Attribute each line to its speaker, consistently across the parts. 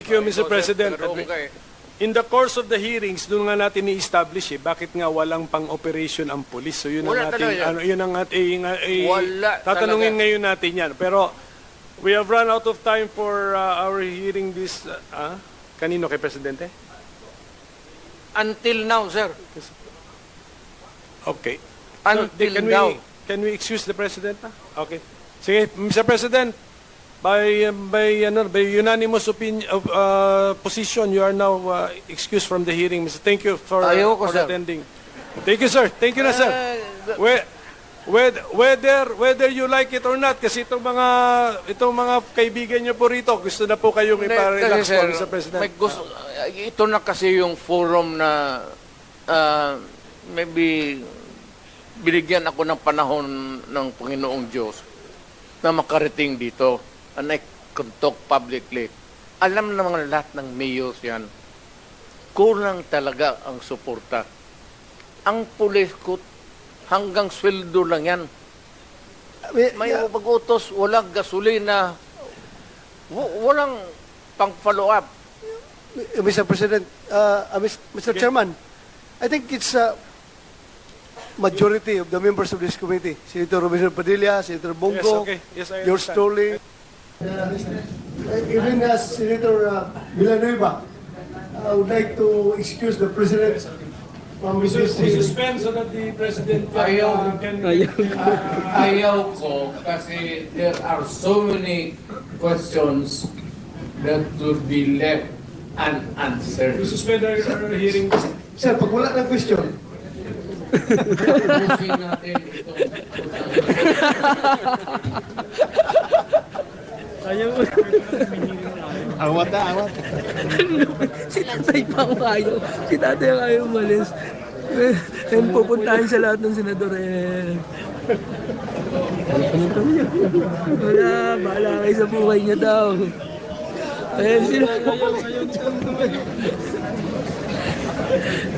Speaker 1: Thank you, Mr. President. In the course of the hearings, doon nga natin i-establish bakit nga walang pang-operation ang police. So yun ang ating, tatanungin ngayon natin yan. Pero we have run out of time for our hearing this, kanino kay Presidente?
Speaker 2: Until now, sir.
Speaker 1: Okay.
Speaker 2: Until now.
Speaker 1: Can we excuse the President na? Okay. Sige, Mr. President, by unanimous position, you are now excused from the hearing. Thank you for attending. Thank you, sir. Thank you na, sir. Whether you like it or not, kasi itong mga kaibigan niyo po rito, gusto na po kayong ipa-relax po, Mr. President.
Speaker 2: Ito na kasi yung forum na maybe binigyan ako ng panahon ng Panginoong Diyos na makarating dito. And I can talk publicly. Alam naman lahat ng mayors yan, kulang talaga ang suporta. Ang pulis ko, hanggang sweldo lang yan. May pag-utos, walang gasolina, walang pang-follow up.
Speaker 3: Mr. President, Mr. Chairman, I think it's majority of the members of this committee. Senator Robinson Padilla, Senator Bongo, George Stolley, even as Senator Villanueva, I would like to excuse the President from
Speaker 1: We
Speaker 3: this.
Speaker 1: suspend so that the President can...
Speaker 4: Ayaw ko kasi there are so many questions that would be left unanswered.
Speaker 1: We suspend our hearing.
Speaker 3: Sir, pag wala ng question,
Speaker 4: Ubusin natin itong
Speaker 3: awat na, awat.
Speaker 5: Si tatay pa ang ayaw. Si tatay ang ayaw umalis. And pupuntahan sa lahat ng senador. Wala, bahala kayo sa buhay niya daw. Ayan sila.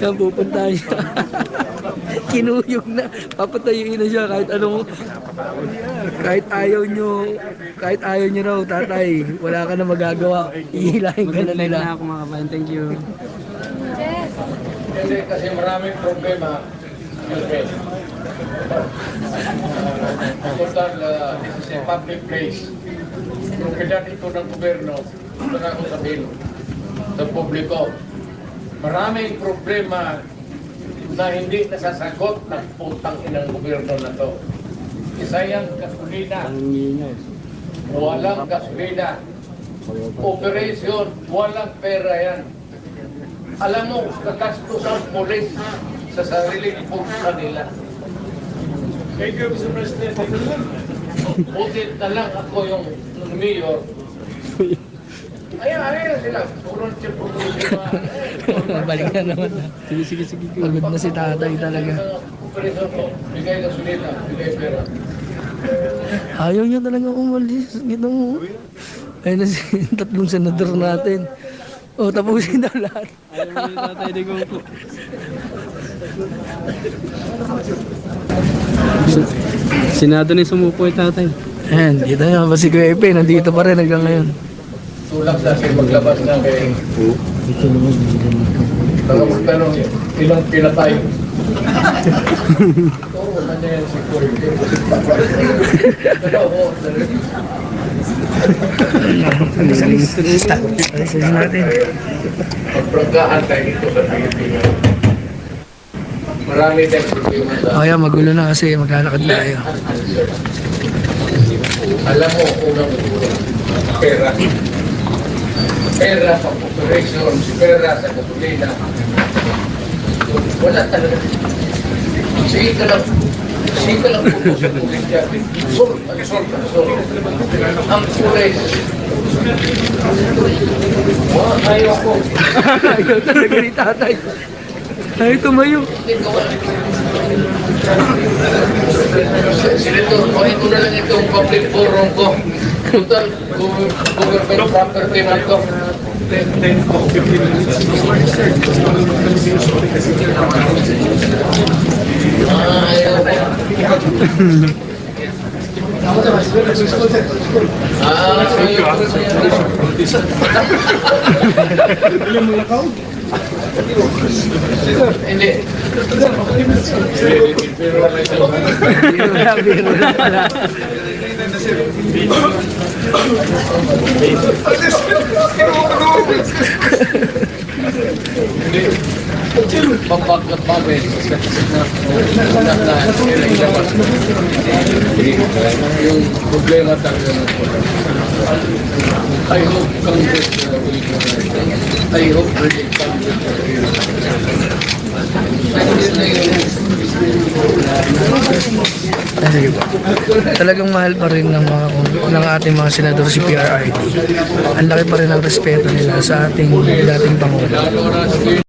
Speaker 5: Yan, pupuntahan siya. Kinuyog na. Papatayuin na siya kahit anong... Kahit ayaw nyo raw, tatay, wala ka na magagawa. Ihilahin ka na nila.
Speaker 6: Ako mga kabayan. Thank you.
Speaker 4: Hindi kasi maraming problema. Total, this is a public place. Yung kailan ito ng gobyerno, ito na ako sabihin sa publiko. Maraming problema na hindi nasasagot ng putang inang gobyerno na to. Isa yung gasolina. Walang gasolina. Operation, walang pera yan. Alam mo, kagastos ang polis sa sariling pulsa nila.
Speaker 1: Thank you, Mr. President.
Speaker 4: Butit na lang ako yung mayor. Ayan sila. Puro siya problema.
Speaker 5: Balik na naman. Sige. Pagod na si tatay talaga.
Speaker 4: Operation ko, bigay gasolina, bigay pera.
Speaker 5: Ayaw niya talaga umalis. Ayun na si tatlong senador natin. O, tapusin na lahat.
Speaker 6: Ayaw mo tatay di ko po. Senado na sumupo yung tatay.
Speaker 5: Ayan, kita nyo ba si Kuya Epe, nandito pa rin hanggang ngayon.
Speaker 4: Tulak natin maglabas na kay... Baka magtanong, ilang pinatay? Oo, nandiyan si Kuya.
Speaker 5: Alis natin.
Speaker 4: Magpranggaan tayo dito sa Pilipinas. Marami tayong problema sa...
Speaker 5: Kaya magulo na kasi maglalakad tayo.
Speaker 4: Alam mo, unang pera. Pera sa operation, pera sa gasolina. Wala talaga. Sige ka lang puto sa pulis dyan. Sol. Ang pulis. Ayaw ko.
Speaker 5: Ayaw talaga ni tatay. Ayaw tumayo.
Speaker 4: Senator, kunin ko na lang itong public forum ko. Total, government property na ito. Ayaw ko. Hindi.
Speaker 5: Biro na pala.
Speaker 4: Pagbagat bagay. Yung problema talaga ng I hope Congress I hope really
Speaker 5: Talagang mahal pa rin ng ating mga senador si PRRD. Ang laki pa rin ng respeto nila sa ating dating Pangulo.